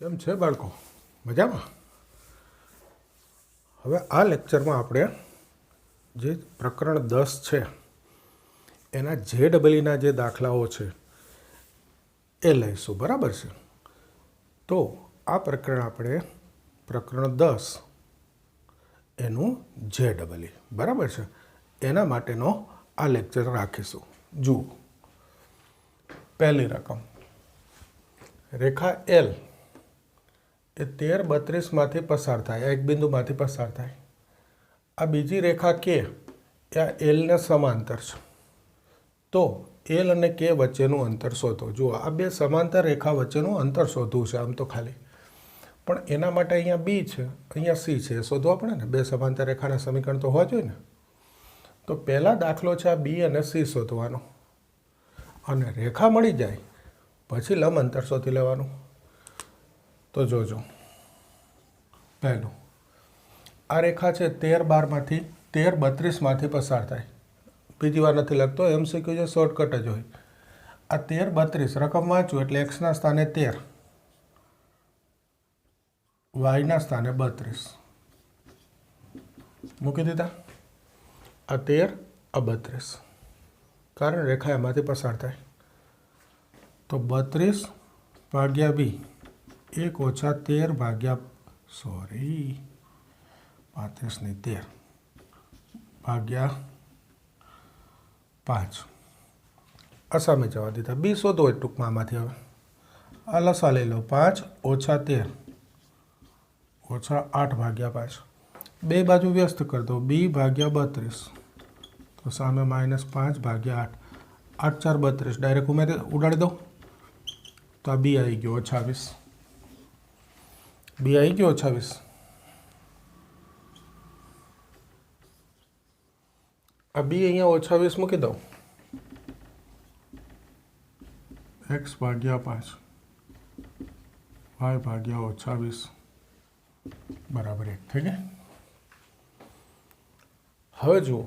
કેમ છે બાળકો? મજામાં? હવે આ લેક્ચરમાં આપણે જે પ્રકરણ 10 છે એના JEEના જે દાખલાઓ છે એ લઈશું, બરાબર છે? તો આ પ્રકરણ આપણે પ્રકરણ 10 એનું JEE, બરાબર છે, એના માટેનો આ લેક્ચર રાખીશું. જુઓ, પહેલી રકમ રેખા L એ 1332માંથી પસાર થાય, એક બિંદુમાંથી પસાર થાય. આ બીજી રેખા K એ આ Lને સમાંતર છે. તો L અને K વચ્ચેનું અંતર શોધો. જુઓ, આ બે સમાંતર રેખા વચ્ચેનું અંતર શોધવું છે આમ તો ખાલી, પણ એના માટે અહીંયા B છે, અહીંયા C છે, એ શોધવા પડે ને. બે સમાંતર રેખાના સમીકરણ તો હોવા જોઈએ ને. તો પહેલા દાખલો છે આ B અને C શોધવાનો, અને રેખા મળી જાય પછી લંબ અંતર શોધી લેવાનું. તો જોજો, પહેલું આ રેખા છે 1332માંથી પસાર થાય. બીજી વાર નથી લખતો, MCQ છે, શોર્ટકટ જ હોય. આ 1332 રકમ વાંચું એટલે એક્સના સ્થાને 13, વાયના સ્થાને 32 મૂકી દીધા. આ 13, આ 32, કારણ રેખા એમાંથી પસાર થાય. તો 32 ભાગ્યા B 1 ઓછા 13 ભાગ્યા 35 ની 13 ભાગ્યા 5. આ સામે જવા દીધા. B શોધો હોય ટૂંકમાં આમાંથી. હવે આ લસા લઈ લો. 5 ઓછા 13 ઓછા 8 ભાગ્યા 5. બે બાજુ વ્યસ્ત કરી દો. B ભાગ્યા 32, તો સામે -5 ભાગ્યા 8. 8 4 32, ડાયરેક્ટ ઉડાડી દો. તો આ B આવી ગયો 28. B આવી ગયો 28. આ B અહીંયા 28 મૂકી દો. x ભાગ્યા 5 y ભાગ્યા 28 બરાબર 1 થઈ ગયા. હવે જુઓ,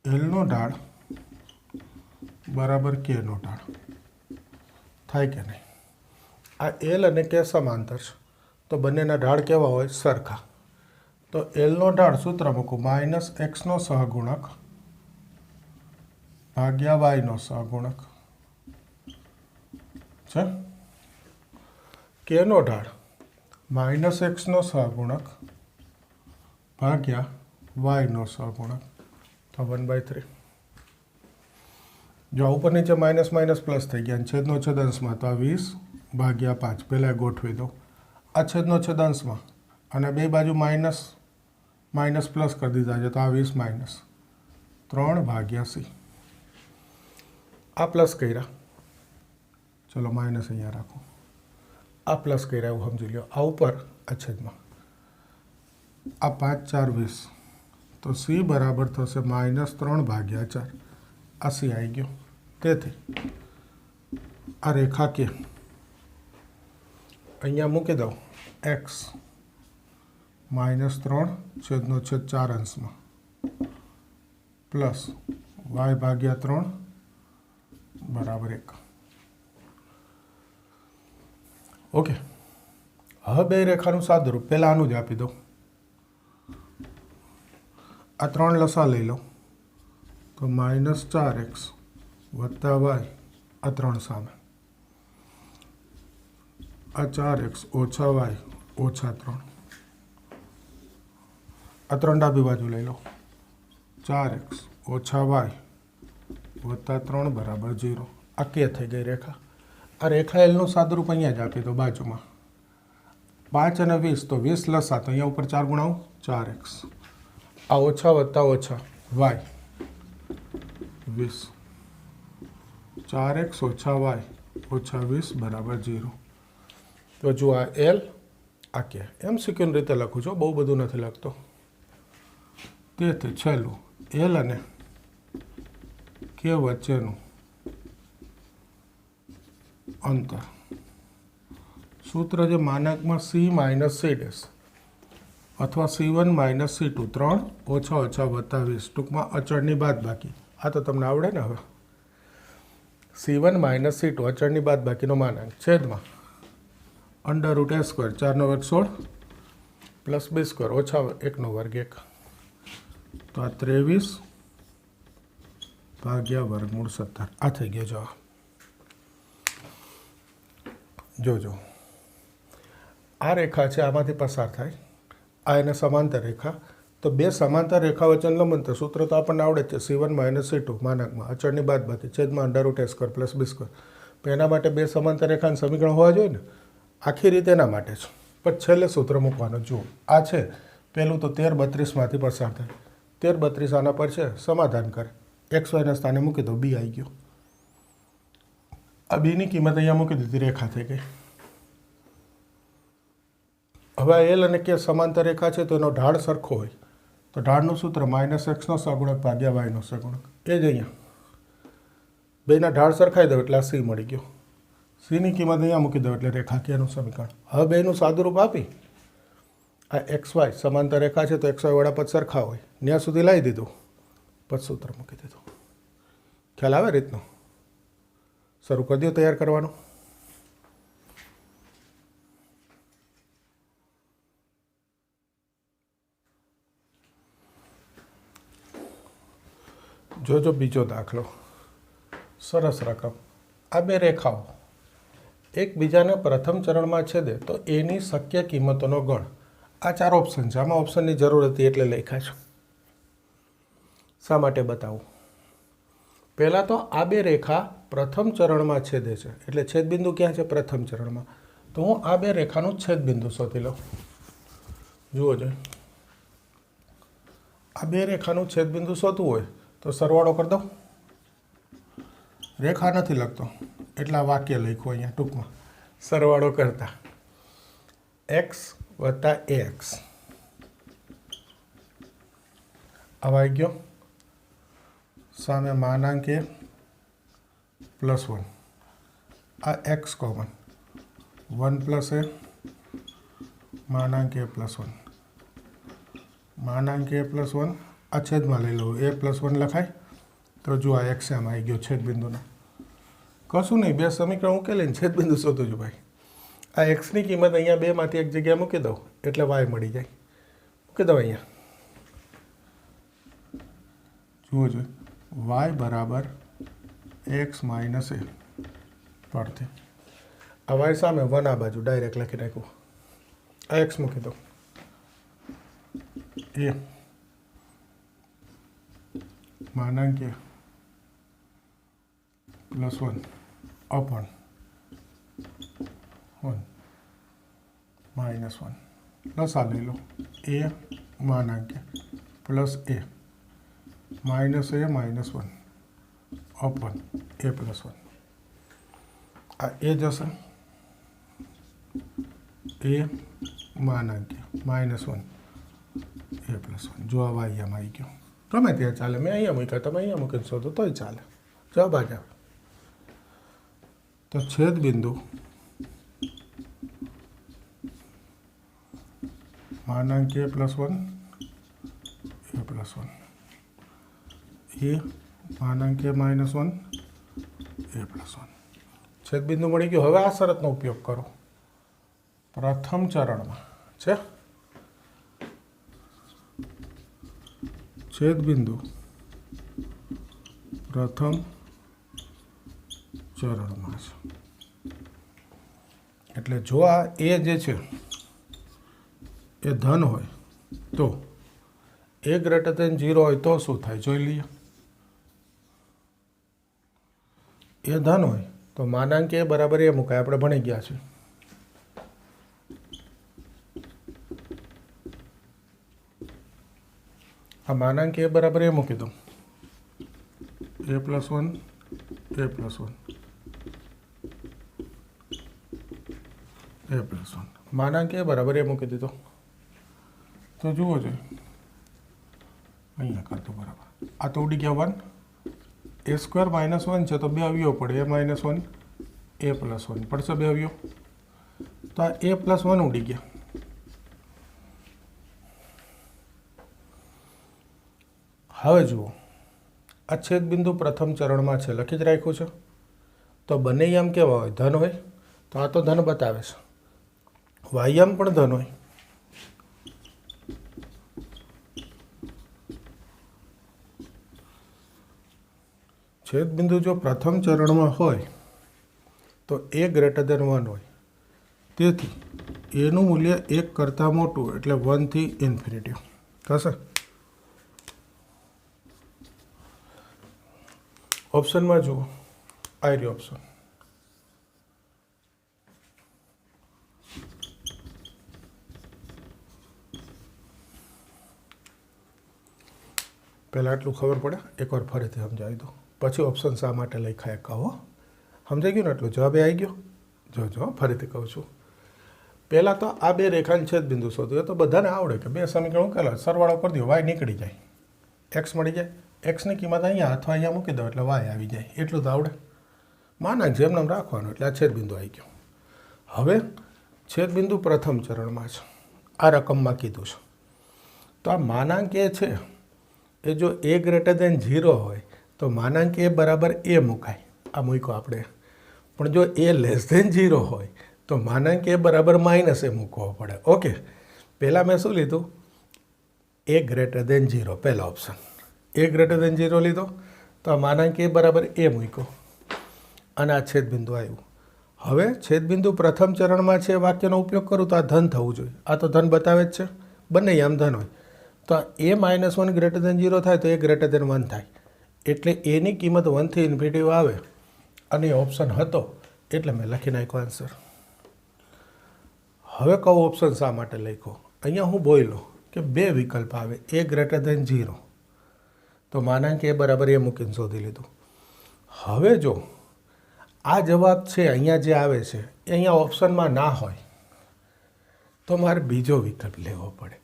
L નો ઢાળ બરાબર K નો ઢાળ થાય કે નહીં? આ L અને K સમાંતર છે, તો બંનેના ઢાળ કેવા હોય? સરખા. તો L નો ઢાળ સૂત્ર મૂકું, -x નો સહગુણક ભાગ્યા y નો સહગુણક છે. K નો ઢાળ -x નો સહગુણક ભાગ્યા y નો સહગુણક, તો 1/3. જો ઉપર નીચે માઇનસ માઇનસ પ્લસ થઈ ગયા, છેદનો છેદ અંશમાં, તો આ 20 ભાગ્યા 5 પહેલાં ગોઠવી દો. આ છેદનો છેદ અંશમાં, અને બે બાજુ માઇનસ માઇનસ પ્લસ કરી દીધા છે, તો આ 20 માઇનસ 3 ભાગ્યા C. આ પ્લસ કર્યા, ચલો માઇનસ અહીંયા રાખો. આ પ્લસ કર્યા એવું સમજી લો. આ ઉપર, આ છેદમાં, આ 5 4 20, તો C બરાબર થશે -3 ભાગ્યા 4. આ C આવી ગયો. તેથી આ રેખા કે અહીંયા મૂકી દઉં, x -3 છેદનો છેદ 4 અંશમાં પ્લસ y ભાગ્યા 3 બરાબર 1. ઓકે. હવે બે રેખાનું સાદુરૂપ પહેલાં આનું જ આપી દો. આ 3 લસા લઈ લો, તો -4x વત્તા y, આ 3 સામે, આ 4x ઓછા y ઓછા 3, આ 3 ડાબી બાજુ લઈ લો, 4x ઓછા y વત્તા 3 બરાબર 0. આ કે થઈ ગઈ રેખા. આ રેખા Lનું સાદુરૂપ અહીંયા જ આપી દો બાજુમાં. 5 અને 20, તો 20 લસા, તો અહીંયા ઉપર 4 ગુણાવું, 4x. આ ઓછા વત્તા ઓછા y 20, 4x ઓછા y ઓછા 20 બરાબર 0. તો જો આ L, આ કે MCQની રીતે લખું છું, બહુ બધું નથી લખતો. તેથી છેલ્લું L અને K વચ્ચેનું અંતર, સૂત્ર જે માનાંકમાં C - C' અથવા C1 - C2, 3 ઓછા ઓછા વત્તા 20, ટૂંકમાં અચળની બાદબાકી. આ તો તમને આવડે ને. હવે C1 માઇનસ C2 અચળની બાદ બાકીનો માનાંક છેદમાં √a² 4 નો વર્ગ 16 પ્લસ b² ઓછા 1 નો વર્ગ 1, તો આ 23 ભાગ્યા વર્ગમૂળ 17 આ થઈ ગયો જવાબ. જોજો આ રેખા છે, આમાંથી પસાર થાય, આ એને સમાંતર રેખા. તો બે સમાંતર રેખા વચ્ચેનું લંબંતર સૂત્ર તો આપણને આવડે જ છે, C1 માઇનસ C2 માનાંકમાં અચળની બાદ બાકી છેદમાં √a² પ્લસ b². પણ એના માટે બે સમાંતર રેખાનું સમીકરણ હોવા જોઈએ ને, આખી રીતે એના માટે છે. પણ છેલ્લે સૂત્ર મૂકવાનું. જુઓ આ છે પહેલું તો 13 32માંથી પસાર થાય, 13 32 આના પર છે, સમાધાન કરે, XY ના સ્થાને મૂકી દો, બી આવી ગયો. આ બીની કિંમત અહીંયા મૂકી દીધી, રેખા થઈ ગઈ. હવે એલ અને કે સમાંતર રેખા છે તો એનો ઢાળ સરખો હોય, તો ઢાળનું સૂત્ર -x નો સગુણક ભાગ્યા y નો સગુણક. એ જ અહીંયા બેના ઢાળ સરખાઈ દો એટલે આ સી મળી ગયો. સીની કિંમત અહીંયા મૂકી દો એટલે રેખા કેનું સમીકરણ. હવે બેનું સાદુરૂપ આપી, આ XY સમાંતર રેખા છે તો XY વાળા પદ સરખા હોય, ત્યાં સુધી લાવી દીધું, પછી સૂત્ર મૂકી દીધું. ખ્યાલ આવે રીતનો? શરૂ કરી દો તૈયાર કરવાનું. જોજો બીજો દાખલો. સરસ રકમ. આ બે રેખાઓ એકબીજાને પ્રથમ ચરણમાં છેદે તો એની શક્ય કિંમતોનો ગણ. આ 4 ઓપ્શન છે, આમાં ઓપ્શનની જરૂર હતી એટલે લખ્યા છે. શા માટે બતાવું? પહેલાં તો આ બે રેખા પ્રથમ ચરણમાં છેદે છે, એટલે છેદબિંદુ ક્યાં છે? પ્રથમ ચરણમાં. તો હું આ બે રેખાનું છેદબિંદુ શોધી લઉં. જુઓ જોઈએ, આ બે રેખાનું છેદબિંદુ શોધવું હોય તો સરવાળો કરી દઉં. રેખા નથી લખતો એટલે આ વાક્ય લખ્યું અહીંયા ટૂંકમાં. સરવાળો કરતા x વત્તા ax આવા ગયો, સામે માનાંક a +1, આ x common, 1 + a માનાંક a +1, માનાંક a +1 આ છેદમાં લઈ લઉં, a +1 લખાય. તો જો આ x આમાં આવી ગયો છેદબિંદુના. કશું નહીં, બે સમીકરણ ઉકેલીને છેદબિંદુ શોધું છું ભાઈ. આ એક્સની કિંમત અહીંયા બેમાંથી એક જગ્યાએ મૂકી દઉં એટલે વાય મળી જાય. મૂકી દઉં અહીંયા. જુઓ જોઈએ, વાય બરાબર x - a પરથી આ વાય સામે 1 આ બાજુ ડાયરેક્ટ લખી નાખ્યું. આ x મૂકી દઉં, એ માનાંક +1 upon 1 -1 પ્લસ આ લઈ લો, a માનાંક plus a -1 upon a +1. આ a જશે, a માનાંક -1 a +1. જો આ વાય આમાં આવી ગયો, ગમે ત્યાં ચાલે. મેં અહીંયા મૂક્યા, તમે અહીંયા મૂકીને શોધો તોય ચાલે. જવાબ આ જ આવે. તો છેદ બિંદુ માનાંક a +1 એ માનાંક a -1 a +1 છેદ બિંદુ મળી ગયો. હવે આ શરતનો ઉપયોગ કરો. પ્રથમ ચરણમાં છે છેદ બિંદુ પ્રથમ ચરણમાં છે, એટલે જો આ એ જે છે એ ધન હોય તો a > 0 હોય તો શું થાય જોઈ લઈએ. એ ધન હોય તો માનાંક a બરાબર એ મુકાય, આપણે ભણી ગયા છે. આ માનાંક a બરાબર એ મૂકી દઉં, a +1 a +1 a +1 માનાંક a બરાબર એ મૂકી દીધો. તો જુઓ જોઈએ, અહીંયા કરતો બરાબર. આ તો ઉડી ગયા 1, a² -1 છે તો બે અવયવ પડે, a -1 a +1 પડશે બે અવયવ. તો આ a +1 ઉડી ગયા. હવે જુઓ, આ છેદ બિંદુ પ્રથમ ચરણમાં છે, લખી જ રાખ્યું છે. તો બંને યામ કેવા હોય? ધન હોય. તો આ તો ધન બતાવે છે. વાયયામ પણ ધન હોય. છેદબિંદુ જો પ્રથમ ચરણમાં હોય તો a ગ્રેટર દેન 1 હોય. તેથી એનું મૂલ્ય 1 કરતાં મોટું એટલે 1 થી ઇન્ફિનિટી થશે. ઓપ્શનમાં જુઓ, આ રહ્યો ઓપ્શન. પહેલાં આટલું ખબર પડે, એકવાર ફરીથી સમજાવી દો, પછી ઓપ્શન શા માટે લખાય કહો. સમજાઈ ગયું ને? એટલું જવાબ આવી ગયો. જો ફરીથી કહું છું. પહેલાં તો આ બે રેખાની છેદબિંદુ શોધવું. એ તો બધાને આવડે કે બે સમીકરણ ઉકેલો, સરવાળો કરી દો, વાય નીકળી જાય, એક્સ મળી જાય. એક્સની કિંમત અહીંયા અથવા અહીંયા મૂકી દો એટલે વાય આવી જાય. એટલું તો આવડે. માનાંક જેમ નામ રાખવાનું એટલે આ છેદબિંદુ આવી ગયું. હવે છેદબિંદુ પ્રથમ ચરણમાં છે, આ રકમમાં કીધું છે. તો આ માનાંક એ છે એ જો a ગ્રેટર દેન 0 હોય તો માનાંક a બરાબર a મુકાય. આ મૂક્યો આપણે. પણ જો a લેસ દેન 0 હોય તો માનાંક a બરાબર -a મૂકવો પડે. ઓકે, પહેલાં મેં શું લીધું? a ગ્રેટર દેન 0, પહેલા ઓપ્શન. a ગ્રેટર દેન 0 લીધો તો આ માનાંક a બરાબર a મૂક્યો અને આ છેદબિંદુ આવ્યું. હવે છેદબિંદુ પ્રથમ ચરણમાં છે વાક્યનો ઉપયોગ કરું તો આ ધન થવું જોઈએ. આ તો ધન બતાવે જ છે, બંને આમ ધન હોય. તો a -1 ગ્રેટર દેન 0 થાય તો a ગ્રેટર દેન 1 થાય. એટલે એની કિંમત 1 થી ઇન્ફિનિટી આવે અને એ ઓપ્શન હતો એટલે મેં લખી નાખ્યો આન્સર. હવે કહો ઓપ્શન શા માટે લખ્યો? અહીંયા હું બોલ્યો કે બે વિકલ્પ આવે, a ગ્રેટર દેન 0 તો માનાંક a બરાબર a મૂકીને શોધી લીધું. હવે જો આ જવાબ છે અહીંયા જે આવે છે એ અહીંયા ઓપ્શનમાં ના હોય તો મારે બીજો વિકલ્પ લેવો પડે,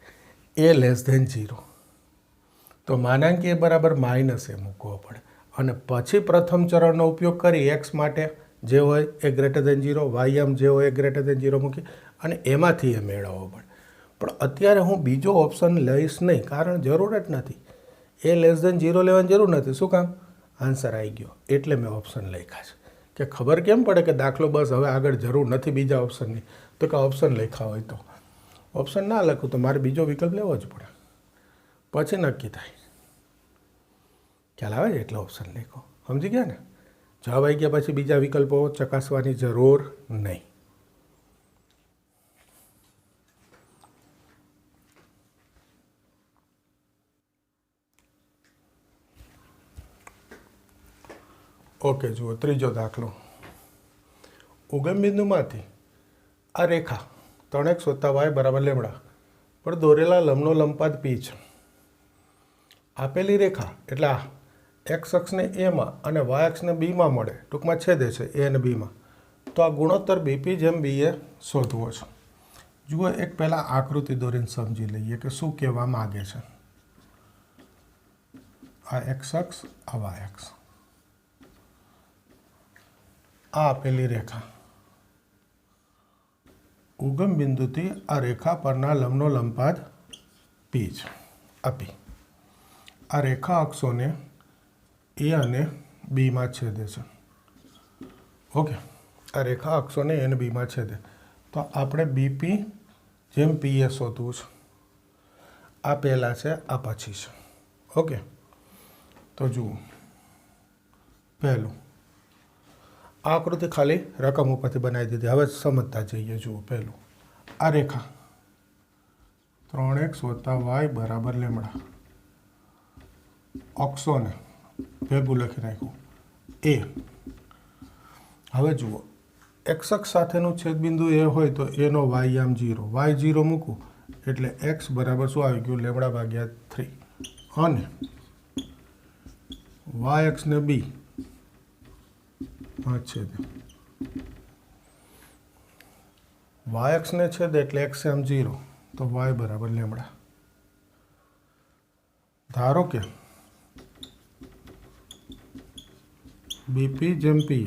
a લેસ દેન 0. તો માનાંક a બરાબર -a મૂકવો પડે અને પછી પ્રથમ ચરણનો ઉપયોગ કરી એક્સ માટે જે હોય એ ગ્રેટર દેન 0, વાયમ જે હોય એ ગ્રેટર દેન 0 મૂકી અને એમાંથી એ મેળવવો પડે. પણ અત્યારે હું બીજો ઓપ્શન લઈશ નહીં, કારણ જરૂર જ નથી. એ લેસ દેન 0 લેવાની જરૂર નથી. શું કામ? આન્સર આવી ગયો એટલે મેં ઓપ્શન લખ્યા છે. કે ખબર કેમ પડે કે દાખલો બસ હવે આગળ જરૂર નથી બીજા ઓપ્શનની? તો કે ઓપ્શન લખ્યા હોય તો. ઓપ્શન ના લખું તો મારે બીજો વિકલ્પ લેવો જ પડે, પછી નક્કી થાય. ખ્યાલ આવે છે? એટલે ઓપ્શન લખો. સમજી ગયા ને? જવાબ આવી ગયા પછી બીજા વિકલ્પો ચકાસવાની જરૂર નહીં. ઓકે, જુઓ ત્રીજો દાખલો. ઉગમ બિંદુમાંથી આ રેખા 3x + y બરાબર લેમડા પર દોરેલા લંબનો લંબપાદ p છે. આપેલી રેખા એટલે આ એક્સ અક્ષને એમાં અને વાય અક્ષને બીમાં મળે, ટૂંકમાં છેદે છે એ અને બીમાં. તો આ ગુણોત્તર બીપી જેમ બી એ શોધવો છે. જુઓ, એક પહેલાં આકૃતિ દોરીને સમજી લઈએ કે શું કહેવા માગે છે. આ એક્સ અક્ષ, આ વાય અક્ષ, આ આપેલી રેખા ઉગમ બિંદુથી આ રેખા પરના લંબનો લંબપાદ p છે. આ p આ રેખા અક્ષોને એ અને બીમાં છેદે છે. ઓકે, આ રેખા અક્ષોને એ અને બીમાં છેદે. તો આપણે બીપી જેમ પી એ શોધવું છે. આ પહેલાં છે, આ પછી છે. ઓકે, તો જુઓ, પહેલું આ આકૃતિ ખાલી રકમ ઉપરથી બનાવી દીધી. હવે સમજતા જઈએ. જુઓ, પહેલું આ રેખા 3x + y બરાબર લેમડા, અક્ષોને ભેગું લખી નાખ્યું એ. હવે જુઓ, એક્સ અક્ષ સાથેનું છેદબિંદુ એ હોય તો એનો વાય 0, વાય 0 મૂકું એટલે એક્સ બરાબર શું આવી ગયું? λ/3. અને વાય અક્ષને બી છેદે, વાય અક્ષને છેદે એટલે એક્સ 0 તો વાય બરાબર લેમડા. ધારો કે બીપી જેમ પી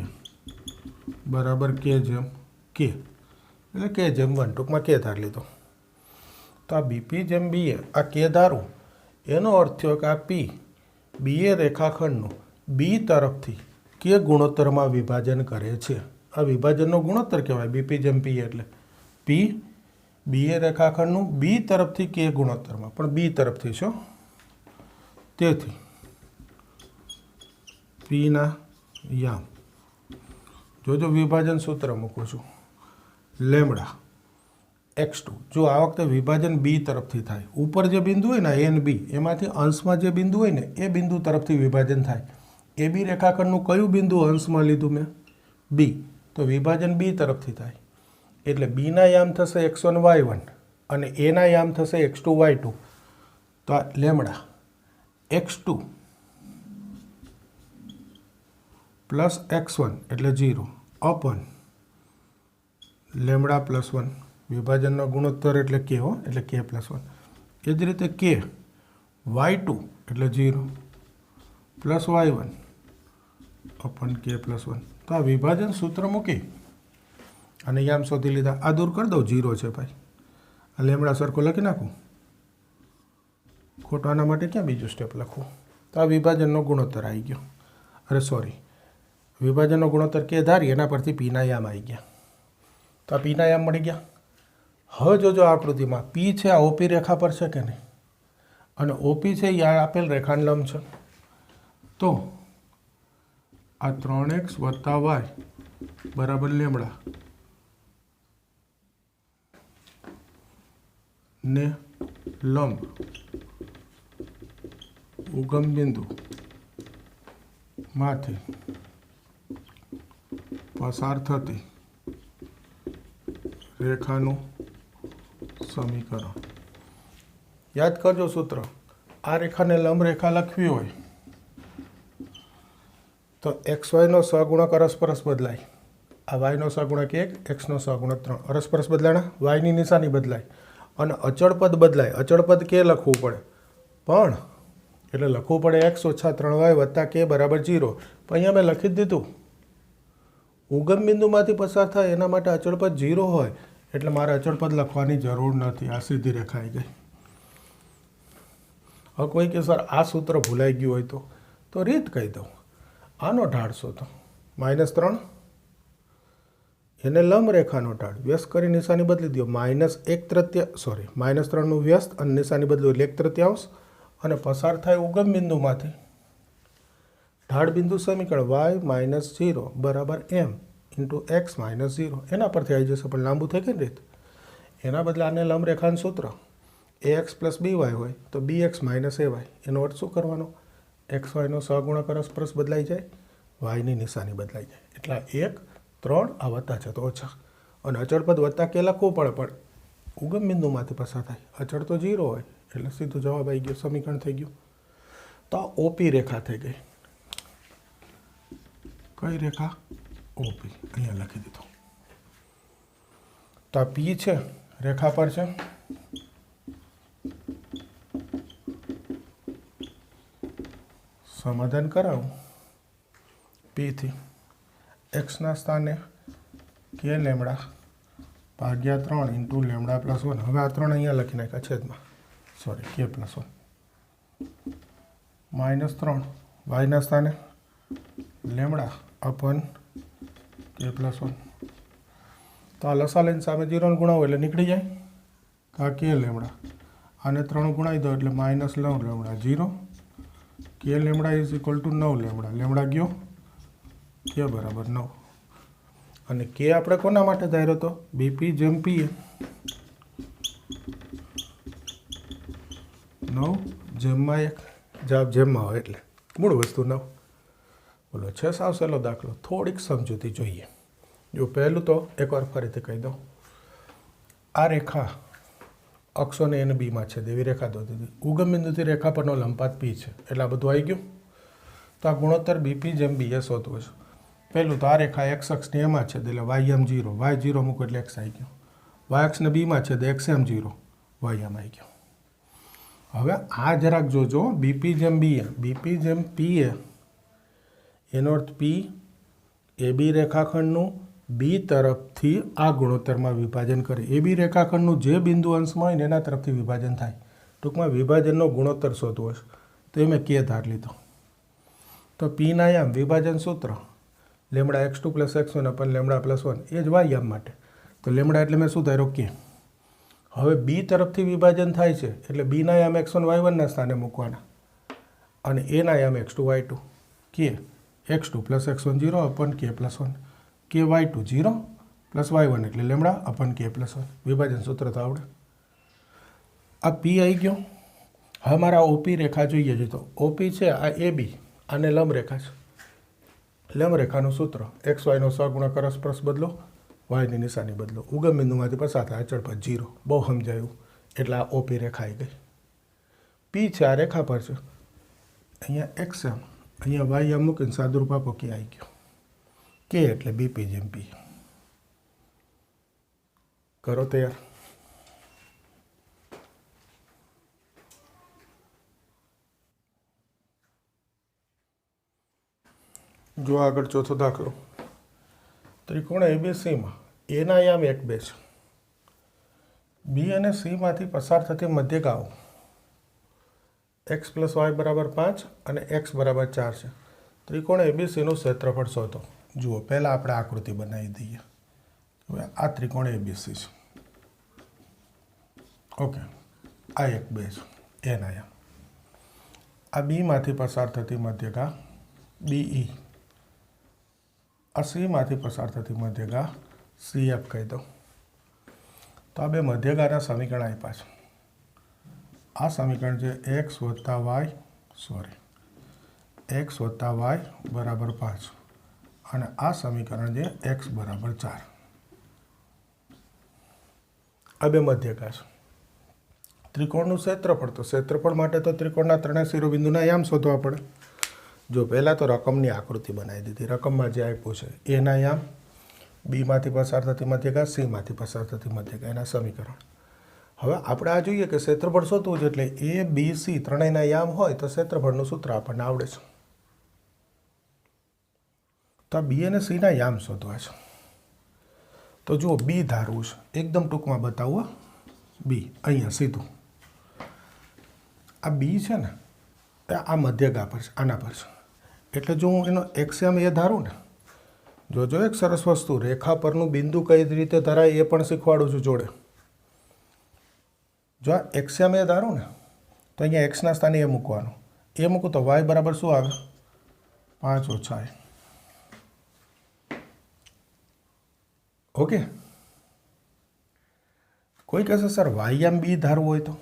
બરાબર કે જેમ કે, એટલે કે જેમ 1, ટૂંકમાં કે ધાર લીધો. તો આ બીપી જેમ બી આ કે ધારું, એનો અર્થ થયો કે આ પી બી એ રેખાખંડનું બી તરફથી કે ગુણોત્તરમાં વિભાજન કરે છે. આ વિભાજનનો ગુણોત્તર કહેવાય BP/P એટલે P BA રેખાખંડનું B તરફથી કે ગુણોત્તરમાં, પણ B તરફથી છો. તેથી Pના યામ જો વિભાજન સૂત્ર મૂકું છું લેમડા x2. જો આ વખતે વિભાજન B તરફથી થાય, ઉપર જે બિંદુ હોય ને A અને B એમાંથી અંશમાં જે બિંદુ હોય ને એ બિંદુ તરફથી વિભાજન થાય. AB રેખાખંડનું કયું બિંદુ અંશમાં લીધું મેં? B. તો વિભાજન B તરફથી થાય એટલે Bના યામ થશે x1 y1 અને Aના યામ થશે x2 y2. તો આ લેમડા x2 પ્લસ x1 એટલે 0 અપન લેમડા પ્લસ 1. વિભાજનનો ગુણોત્તર એટલે k હો, એટલે k પ્લસ 1. એ જ રીતે k y2 એટલે 0 પ્લસ y1 અપન k પ્લસ 1. તો આ વિભાજન સૂત્ર મૂકી અને યામ શોધી લીધા. આ દૂર કરી દઉં, 0 છે ભાઈ. આ લેમડા સરખો લખી નાખું, ખોટો આના માટે ક્યાં બીજું સ્ટેપ લખવું. તો આ વિભાજનનો ગુણોત્તર આવી ગયો. અરે સોરી, વિભાજનનો ગુણોત્તર કે ધારી એના પરથી પીના યામ આવી ગયા. તો આ પીના યામ મળી ગયા. હવે જોજો આકૃતિમાં પી છે, આ ઓપી રેખા પર છે કે નહીં, અને ઓપી છે એ આપેલ રેખાને લંબ છે. તો આ 3x વત્તા y બરાબર લેમડા ને લંબ ઉગમ બિંદુ માંથી પસાર થતી રેખાનું સમીકરણ. યાદ કરજો સૂત્ર. આ રેખાને લંબ રેખા લખવી હોય તો XY નો સહગુણક અરસપરસ બદલાય. આ વાયનો સહગુણક 1, એક્સનો સહગુણક 3. અરસપરસ બદલાણા, વાયની નિશાની બદલાય અને અચળ પદ બદલાય. અચળ પદ કે લખવું પડે, પણ એટલે લખવું પડે x ઓછા 3y વત્તા k બરાબર 0. પણ અહીંયા મેં લખી જ દીધું ઉગમ બિંદુમાંથી પસાર થાય એના માટે અચળ પદ 0 હોય એટલે મારે અચળ પદ લખવાની જરૂર નથી. આ સીધી રેખા આવી ગઈ. હવે કોઈ કે સર આ સૂત્ર ભૂલાઈ ગયું હોય તો રીત કહી દઉં. આનો ઢાળ શોધો -3, એને લંબ રેખાનો ઢાળ વ્યસ્ત કરી નિશાની બદલી દો. -3નું વ્યસ્ત અને નિશાની બદલું એટલે 1/3 અને પસાર થાય ઉગમ બિંદુમાંથી. ઢાળ બિંદુ સમીકરણ y - 0 બરાબર m ઇન્ટુ x - 0 એના પરથી આવી જશે, પણ લાંબુ થઈ ગઈ ને રીત. એના બદલે આને લંબ રેખાનું સૂત્ર ax + by હોય તો bx - ay. એનો અર્થ શું કરવાનો? xyનો સહગુણક અરસપરસ બદલાઈ જાય, વાયની નિશાની બદલાઈ જાય. એટલે 1, 3 આ વત્તા છે તો ઓછા, અને અચળ પદ વત્તા કે લખવું પડે, પણ ઉગમ બિંદુમાંથી પસાર થાય. અચળ તો 0 હોય એટલે સીધો જવાબ આવી ગયો, સમીકરણ થઈ ગયું. તો આ ઓપી રેખા થઈ ગઈ. કઈ રેખા? ઓપી. અહીંયા લખી દીધું. તો આ પી છે રેખા પર છે. સમાધાન કરાવું. પીથી એક્સના સ્થાને કે લેમડા ભાગ્યા 3 ઇન્ટુ લેમડા પ્લસ 1. હવે આ 3 અહીંયા લખી નાખ્યા છેદમાં, સોરી કે પ્લસ 1 -3 વાયના સ્થાને લેમડા અપન કે પ્લસ 1. તો આ લસા લઈને સામે 0 ગુણાવો એટલે નીકળી જાય. આ કે લેમડા આને 3 ગુણાવી દો એટલે -9 લેમડા 0. કે lambda is equal to 9 lambda. Lambda ગયો કે બરાબર 9. અને કે આપણે કોના માટે ધાર્યો હતો? BP/PA. 9/1. જવાબ જેમમાં હોય એટલે મૂળ વસ્તુ 9. બોલો છે સાવ સહેલો દાખલો. થોડીક સમજૂતી જોઈએ. જો પહેલું તો એકવાર ફરીથી કહી દઉં. આ રેખા અક્ષોને એને બીમાં છે દેવી રેખા દોરી દીધી. ઉગમ બિંદુથી રેખા પરનો લંબાત પી છે એટલે આ બધું આવી ગયું. તો આ ગુણોત્તર BP/BA શોધવું છે. પહેલું તો આ રેખા x અક્ષની એમાં છે એટલે y0, y0 મૂકો એટલે x આવી ગયો. y અક્ષને બીમાં છે તો xm0, ym આવી ગયો. હવે આ જરાક જોજો BP/BA. BP/PA એનો અર્થ P AB રેખાખંડનું બી તરફથી આ ગુણોત્તરમાં વિભાજન કરે. AB રેખાખંડનું જે બિંદુ અંશમાં હોય ને એના તરફથી વિભાજન થાય. ટૂંકમાં વિભાજનનો ગુણોત્તર શોધવો હશે તો એ મેં કે ધાર લીધો. તો પીના યામ વિભાજન સૂત્ર lambda x2 plus x1 અપન lambda plus 1 એ જ વાય માટે. તો લેમડા એટલે મેં શું ધાર્યો કે. હવે બી તરફથી વિભાજન થાય છે એટલે બીના યામ x1 y1ના સ્થાને મૂકવાના અને એના યામ x2 y2 કે x2 પ્લસ x1 0 અપન કે પ્લસ 1 કે y2 0 પ્લસ y1 એટલે લેમડા અપન કે પ્લસ 1. વિભાજન સૂત્ર તો આવડે. આ પી આવી ગયો. હવે મારા ઓપી રેખા જોઈએ છે તો ઓપી છે આ એ બી આને લંબ રેખા છે. લંબ રેખાનું સૂત્ર એક્સ વાયનો સહગુણક પરસ્પર બદલો વાયની નિશાની બદલો ઉગમ બિંદુમાંથી પસાર થાય અચળ પદ 0. બહુ સમજાયું. એટલે આ ઓપી રેખા આવી ગઈ. પી છે આ રેખા પર છે. અહીંયા એક્સ એમ અહીંયા વાય એમ મૂકીને સાદુરૂપ આપો કે આવી ગયો. કે એટલે બીપી જેમ પી. કરો તૈયાર. જો આગળ ચોથો દાખલો. ત્રિકોણ એબીસીમાં એના યામ 1 2 છે. બી અને સીમાંથી પસાર થતી મધ્યગાઓ એક્સ પ્લસ વાય બરાબર 5 અને એક્સ બરાબર 4 છે. ત્રિકોણ એબીસીનું ક્ષેત્રફળ શોધો. જુઓ પહેલાં આપણે આકૃતિ બનાવી દઈએ. હવે આ ત્રિકોણ એબીસી છે. ઓકે, આ 1 2 છે એના યામ. આ બીમાંથી પસાર થતી મધ્યગા બીઈ. આ સીમાંથી પસાર થતી મધ્યગા સીએફ કહી દઉં. તો આ બે મધ્યગાના સમીકરણ આપ્યા છે. આ સમીકરણ છે એક્સ વત્તા વાય બરાબર 5 અને આ સમીકરણ છે એક્સ બરાબર 4. આ બે મધ્યગા છે. ત્રિકોણનું ક્ષેત્રફળ તો ક્ષેત્રફળ માટે તો ત્રિકોણના ત્રણેય શિરોબિંદુના યામ શોધવા પડે. જો પહેલાં તો રકમની આકૃતિ બનાવી દીધી. રકમમાં જે આપ્યું છે એના યામ બીમાંથી પસાર થતી મધ્યગા સીમાંથી પસાર થતી મધ્યગા એના સમીકરણ. હવે આપણે આ જોઈએ કે ક્ષેત્રફળ શોધવું છે એટલે એ બી સી ત્રણેયના યામ હોય તો ક્ષેત્રફળનું સૂત્ર આપણને આવડે છે. તો આ બી અને સીના યામ શોધવા છે. તો જુઓ બી ધારવું છે. એકદમ ટૂંકમાં બતાવું. બી અહીંયા સીધું આ બી છે ને આ મધ્યગા પર છે, આના પર છે. એટલે જો હું એનો એક્સએમ એ ધારું ને, જો એક સરસ વસ્તુ રેખા પરનું બિંદુ કઈ રીતે ધરાય એ પણ શીખવાડું છું જોડે. જો આ એક્સએમ એ ધારું ને તો અહીંયા એક્સના સ્થાને એ મૂકવાનું. એ મૂકું તો વાય બરાબર શું આવે 5 ઓછા એ. ઓકે. કોઈ કહેશે સર વાય એમ બી ધારવું હોય તો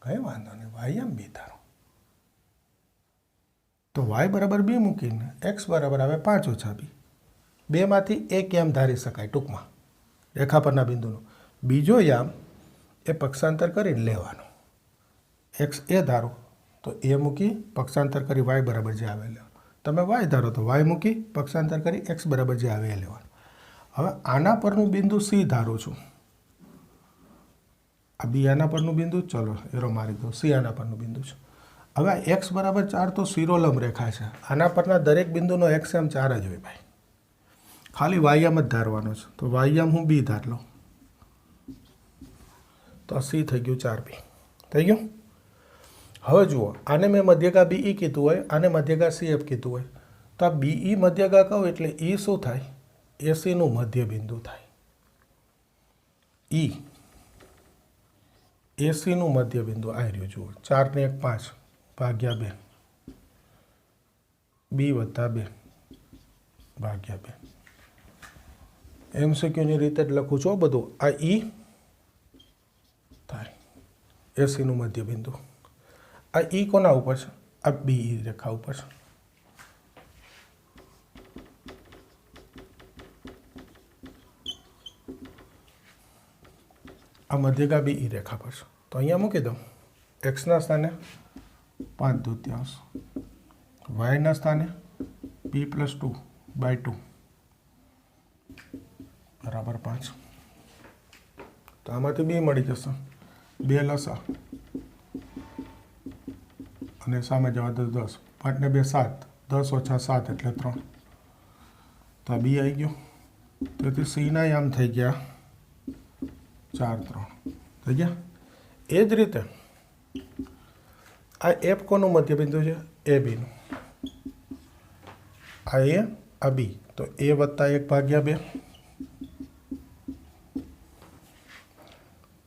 કંઈ વાંધો નહીં, વાય એમ બી ધારો તો વાય બરાબર બી મૂકીને એક્સ બરાબર આવે 5 ઓછા બી. બેમાંથી એક યામ ધારી શકાય ટૂંકમાં રેખા પરના બિંદુનો. બીજો યામ એ પક્ષાંતર કરીને લેવાનો. એક્સ એ ધારો તો એ મૂકી પક્ષાંતર કરી વાય બરાબર જે આવે લેવાનું. તમે વાય ધારો તો વાય મૂકી પક્ષાંતર કરી એક્સ બરાબર જે આવે એ લેવાનું. હવે આના પરનું બિંદુ સી ધારું છું. આ બી આના પરનું બિંદુ, ચલો એરો મારી દો. સી આના પરનું બિંદુ છે. હવે આ એક્સ બરાબર 4 તો શિરોલંબ રેખા છે. આના પરના દરેક બિંદુનો એક્સ એમ 4 જ હોય ભાઈ. ખાલી વાયામ જ ધારવાનો છે. તો વાયામ હું બી ધાર લઉં તો સી થઈ ગયું 4 બી થઈ ગયું. હવે જુઓ આને મેં મધ્યગા બીઈ કીધું હોય, આને મધ્યગા સીએફ કીધું હોય તો આ બીઈ મધ્યગા કહું એટલે ઈ શું થાય? એસીનું મધ્ય બિંદુ થાય. ઈ એસીનું મધ્ય બિંદુ આ રહ્યું. જુઓ 4 ને 1 5 ભાગ્યા 2 બી વત્તા 2 ભાગ્યા 2. MCQની રીતે જ લખું છું બધું. આ ઈ થાય એસીનું મધ્ય બિંદુ. આ ઈ કોના ઉપર છે? આ બી રેખા ઉપર છે. આ મધ્યગા બી રેખા પર છે. તો અહીંયા મૂકી દઉં. એક્સના સ્થાને 5/2, વાયના સ્થાને p + 2/2 બરાબર 5. તો આમાંથી બી મળી જશે. 2 લસા અને સામે જવા દો 10. 5 ને 2 7, 10 ઓછા 7 એટલે 3. તો આ બી આવી ગયું. તેથી સીના યામ થઈ ગયા 4 3 થઈ ગયા. એ જ રીતે આ એફ કોનું મધ્યબિંદુ છે? એ બીનું. આ એ आ बी तो ए वत्ता 1/2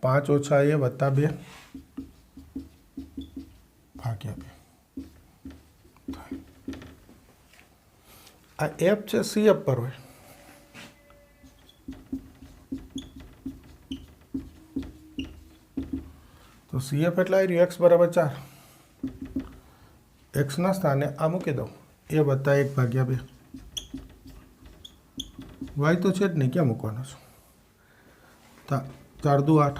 5 ओछा ए वत्ता 2/2 आ एफ है सी एफ पर हो तो सी एफ एट एक्स बराबर 4 एक्स ना स्थाने आ मूकी दो ए वत्ता 1/2 वाय तो है ज नहीं क्या मूकवानो छो 4 दू 8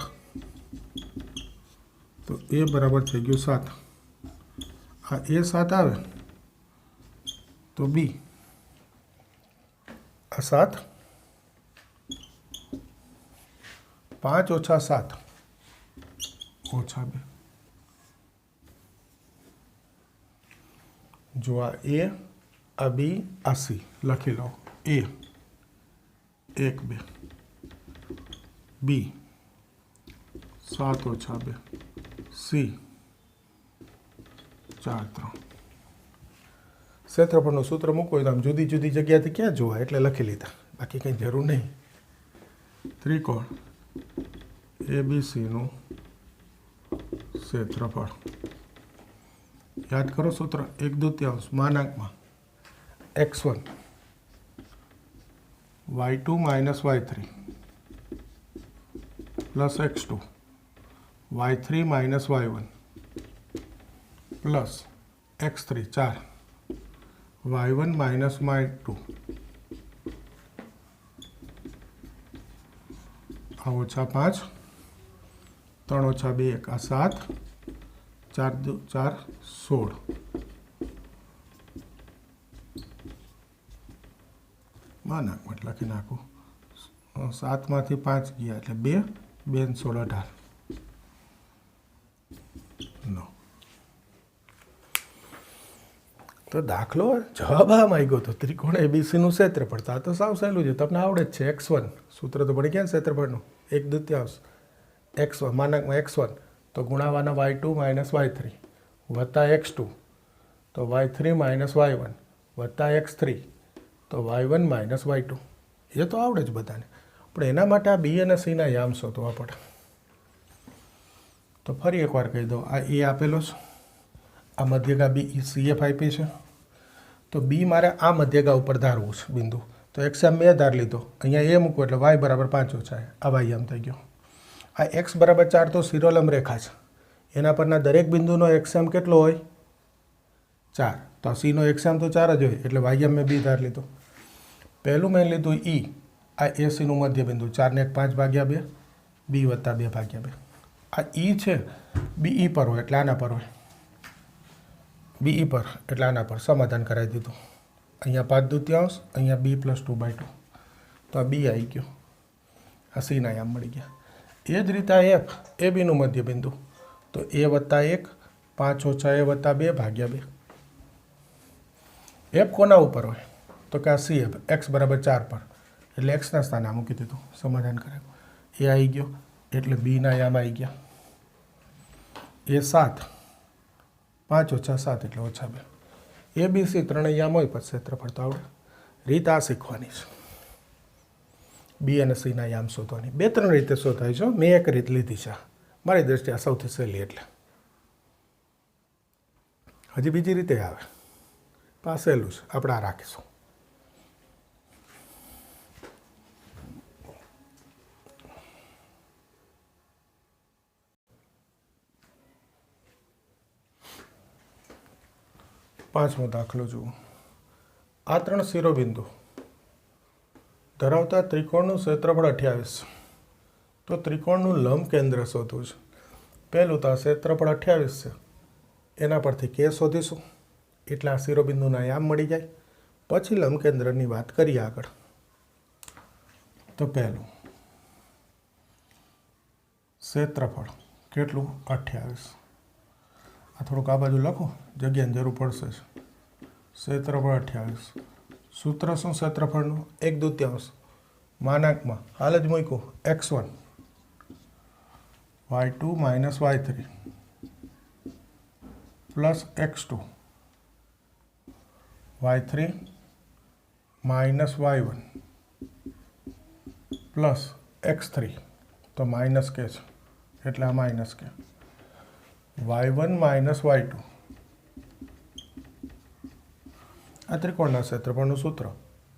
तो ए बराबर थी गयु 7 आ ए 7 आवे तो बी आ 7 5 ओछा 7 ओछा 2 जो आ ए आ बी आ सी लखी लो ए 1 2 बी 7 ओछा 2 सी 4 3 क्षेत्रफळનું सूत्र મૂકો તો આમ જુદી જુદી જગ્યાથી ક્યાં જોવા એટલે લખી લીધા બાકી કંઈ જરૂર નહીં ત્રિકોણ એબીસીનું क्षेत्रफળ याद करो सूत्र 1/2 मानांकમાં x1 y2 minus y3 plus x2 y3 minus y1 plus x3 4 y1 minus y2 आ ओछा 5 3 ओछा 2 1 आ 7 4 2 4 16 माना मतलब लखी नाखू 7 में 5 गया एटले 2 2 ने 16 18 नो तो दाखलो जवाब आ मांग्यो तो त्रिकोण एबीसी નું ક્ષેત્રફળ तो साव सहेलू है तमने आवड़े ज छे x1 सूत्र तो पड़ी क्या क्षेत्रफळનું 1/2 x1 मानक में x1 तो गुणावाना y2 माइनस y3 वत्ता x2 तो y3 माइनस y1 वत्ता x3 तो y1 माइनस y2 ये तो आवड़े ज बधाने पण एना माटे आ बी अने सी ना याम शोधवा पड़े तो फरी एक बार कही दो आ ए आपेलो छे आ मध्यगा बी सी एफ आपी है तो बी मारे आ मध्यगा ऊपर धारवू छे बिंदु तो एक्स एम 2 धार लीधो अहींया ए मूको एटले वाय बराबर 5 ओछा आ वाय एम थई गयो आ एक्स बराबर 4 तो शिरोलंब रेखा है एना परना दरेक बिंदुनो एक्स एम केटलो होय 4 तो सी नो एक्स एम तो 4 ज होय एटले वाय एम में बी धार लीधो पहलू मैं लीधुं ई आ ए सी नु मध्य बिंदु 4 ने 5/2 बी वत्ता 2/2 आ ई है बी ई पर हो एटले आना पर होय बी ई पर एटले आना पर समाधान कराई दीधुं अहींया 5/2 अहींया बी + 2/2 तो आ बी आई गयो आ सी ना याम मळी गया ए ज रीते एफ ए बी नु मध्य बिंदु तो ए वत्ता 1 5 ओछा ए वत्ता 2/2 एफ कोना ऊपर होय तो क्या सी एफ एक्स बराबर 4 पर एटले एक्स ना स्थाने मूकी दीधुं समाधान करायो ए आई गयो एटले बी ना याम आई गया ए 7 5 ओछा 7 एटले ओछा 2 ए बी सी त्रणेय याम होय पर क्षेत्रफळ तो आवडे रीत आ शीखवानी छे बी अने सी ना याम शोधवानी 2-3 रीते शोधाय छे मैं एक रीत लीधी छे मारी दृष्टिए सौथी सहेली एटले हजी बीजी रीते आवे पासेलू छे आपणे आ राखीशुं पांचमो दाखलो जुओ आ 3 शिरोबिंदु धरावता त्रिकोणનું क्षेत्रफળ 28 तो त्रिकोणનું लंब केंद्र शोधવું છે પહેલું તો આ क्षेत्रफળ 28 છે એના પરથી કે શોધીશું એટલા શિરોબિંદુના યામ મળી જાય પછી લંબ કેન્દ્રની વાત કરીએ આગળ તો પહેલું क्षेत्रफળ કેટલું 28 आ थोड़ुंक आ बाजू लखो जग्यानी जरूर पड़शे क्षेत्रफळ 28 सूत्र शू क्षेत्रफळनुं 1/2 मानांकमां हाल ज मूक्युं x1 y2 minus y3 plus x2 y3 minus y1 plus x3 तो माइनस के એટલે આ માઇનસ કે y1 માઇનસ y2 આ ત્રિકોણના ક્ષેત્રફળનું સૂત્ર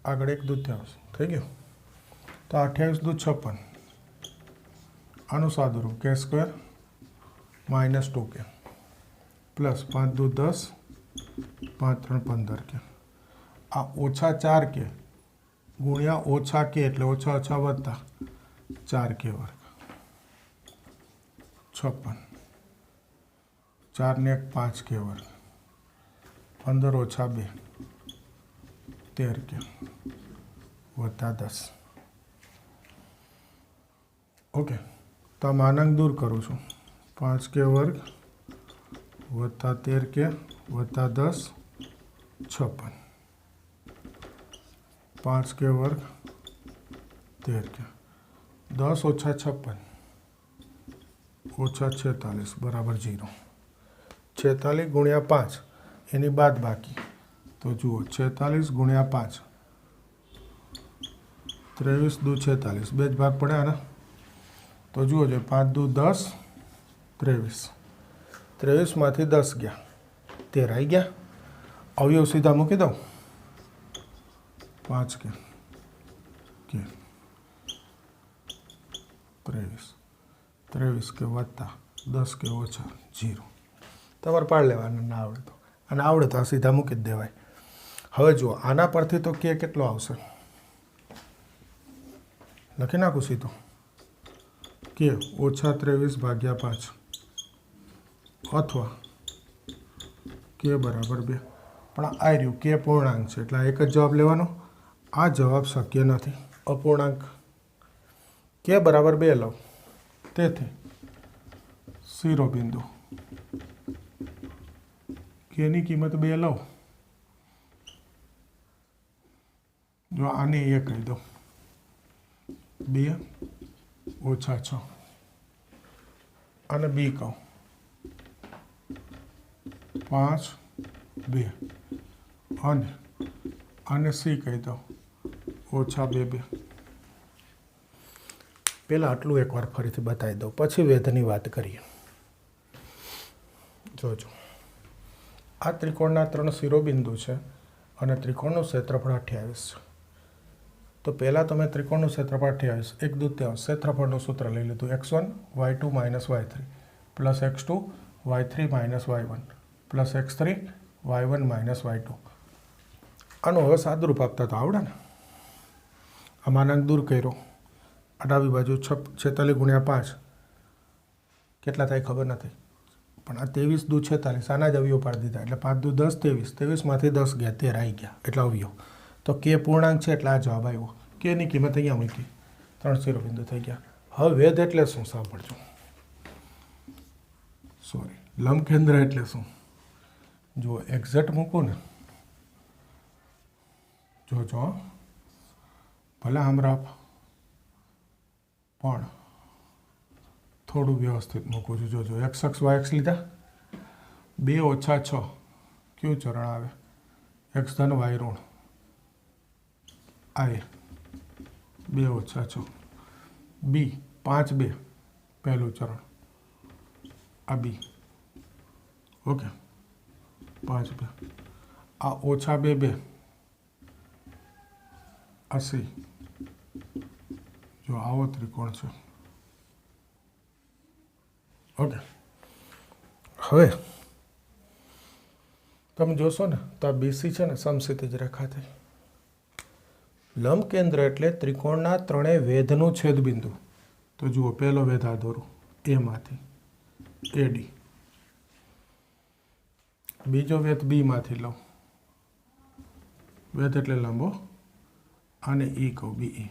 આગળ 1/2 થઈ ગયું તો 28 દુ 56 આનું સાદુરૂપ કે સ્ક્વેર માઇનસ 2k પ્લસ 5 દુ 10 5 3 15 કે આ ઓછા 4k ગુણ્યા ઓછા k એટલે ઓછા ઓછા વત્તા 4k વર્ગ 56 4 ને 1 5k વર્ગ 15 ઓછા 2 13k વત્તા 10 ઓકે તો આ માનાંક દૂર કરું છું 5k વર્ગ વત્તા 13k વત્તા 10 56 5k વર્ગ 13k 10 ઓછા 56 ઓછા 46 બરાબર 0 46 ગુણ્યા 5 એની બાદ બાકી તો જુઓ 46 ગુણ્યા 5 23 દુ 46 બે જ ભાગ પડે આના તો જુઓ જો 5 દુ 10 23 23માંથી 10 ગયા 13 આવી ગયા અવયવ સીધા મૂકી દઉં 5k 23 કે વત્તા 10 કે ઓછા 0 તમારે પાડ લેવાના ના આવડે તો અને આવડે તો આ સીધા મૂકી જ દેવાય હવે જુઓ આના પરથી તો કે કેટલો આવશે લખી નાખું સીધું કે ઓછા 23 ભાગ્યા 5 અથવા કે બરાબર 2 પણ આ રહ્યું કે પૂર્ણાંક છે એટલે એક જ જવાબ લેવાનો આ જવાબ શક્ય નથી અપૂર્ણાંક કે બરાબર 2 લો તેથી શિરોબિંદુ કેની કિંમત 2 લો જો આને એ કહી દો 2 ઓછા 6 અને બી કહું 5 2 અને આને સી કહી દો ઓછા 2 2 પહેલાં આટલું એકવાર ફરીથી બતાવી દઉં પછી વેધની વાત કરીએ જોજો આ ત્રિકોણના 3 શિરોબિંદુ છે અને ત્રિકોણનું ક્ષેત્રફળ 28 છે તો પહેલાં તમે ત્રિકોણનું ક્ષેત્રફળ 28 1/2 ક્ષેત્રફળનું સૂત્ર લઈ લીધું x1 y2 minus y3 plus x2 y3 minus y1 plus x3 y1 minus y2 આનું હવે સાદુરૂપ આપતા તો આવડે ને આ માનાંક દૂર કર્યો આ ડાબી બાજુ 46 ગુણ્યા 5 કેટલા થાય ખબર નથી પણ આ 23 દુ 46 આના જ અવયવ પાડી દીધા એટલે 5 દુ 10 23 23માંથી 10 ગયા 13 આવી ગયા એટલે અવયવ તો કે પૂર્ણાંક છે એટલે આ જવાબ આવ્યો કેની કિંમત અહીંયા મૂકી 3 શિરોબિંદુ થઈ ગયા હવે વેધ એટલે શું સાંભળજો સોરી લંબકેન્દ્ર એટલે શું જો એક્ઝેક્ટ મૂકું ને જોજો ભલે આમ રાપ પણ થોડું વ્યવસ્થિત મૂકું છું જોજો એક્સ અક્ષ વાય અક્ષ લીધા 2 ઓછા 6 કયું ચરણ આવે એક્સ ધન વાય ઋણ આ 2 ઓછા 6 બી 5 2 પહેલું ચરણ આ બી ઓકે 5 2 આ ઓછા 2 2 આ સી જો આવો ત્રિકોણ છે ઓકે હવે તમે જોશો ને તો આ બીસી છે ને સમક્ષિતિજ રેખા થઈ લંબકેન્દ્ર એટલે ત્રિકોણના ત્રણેય વેધનું છેદબિંદુ તો જુઓ પહેલો વેધ આ દોરું એમાંથી એડી બીજો વેધ બીમાંથી લઉં વેધ એટલે લાંબો આને ઈ કહું બી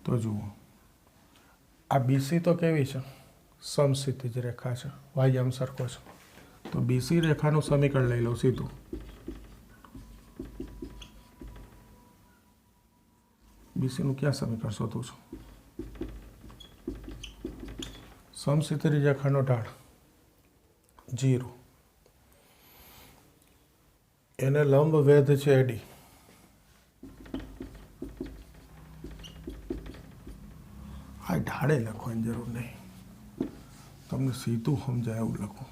તો જુઓ આ બીસી તો કેવી છે સમક્ષિતિજ રેખા છે વાય સરખો છે તો બીસી રેખાનું સમીકરણ લઈ લઉં સીધું બીસીનું ક્યાં સમીકરણ શોધું છું સમક્ષિતિજ રેખાનો ઢાળ 0 એને લંબ વેધ છે એડી. આ ઢાળે લખવાની જરૂર નહીં, તમને સીધું સમજાય એવું લખો.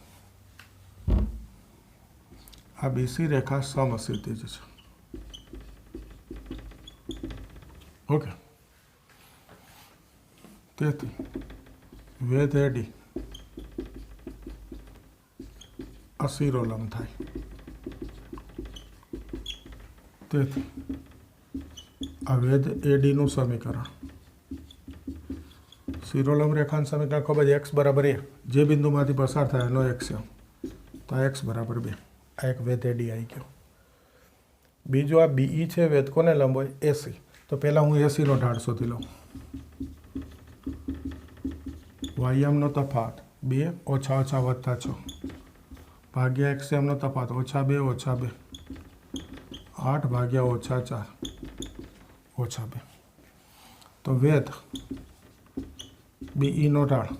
આ બીસી રેખા સમક્ષિતિજ છે. ઓકે, તેથી વેધ એડી અશિરોલંબ થાય. તેથી આ વેધ એડીનું સમીકરણ, શિરોલંબ રેખાનું સમીકરણ ખબર છે, એક્સ બરાબર એ, જે બિંદુમાંથી પસાર થાય એનો એક્સિયમ, તો આ એક્સ બરાબર 2. આ એક વેધ એડી આવી ગયો. બીજું આ બીઈ છે, વેધ કોને લંબ હોય? એસી. તો પહેલાં હું એસીનો ઢાળ શોધી લઉં. વાયામનો તફાત 2 ઓછા ઓછા વત્તા 6 ભાગ્યા એક્સિયમનો તફાત -2 ઓછા 2 8 ભાગ્યા ઓછા 4 ઓછા 2. તો વેધ બીઈનો ઢાળ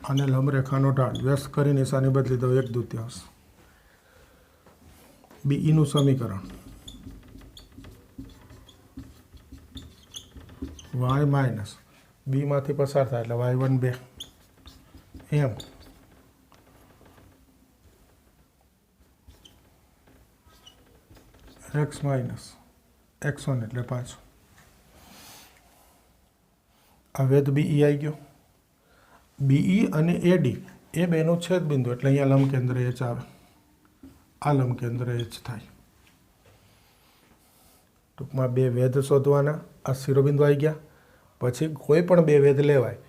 અને લંબરેખાનો ઢાળ વ્યસ્ત કરી નિશાની બદલી દો 1/2. બીઈનું સમીકરણ વાય માઇનસ બીમાંથી પસાર થાય એટલે y1 2 એમ એક્સ માઇનસ x1 એટલે 5. આ વેધ બીઈ આવી ગયો. બીઈ અને એડી એ બેનું છેદ બિંદુ એટલે અહીંયા લંબ કેન્દ્ર એચ આવે. આ લંબ કેન્દ્ર એચ થાય. ટૂંકમાં બે વેધ શોધવાના. આ શિરોબિંદુ આવી ગયા. પછી કોઈ પણ બે વેધ લેવાય.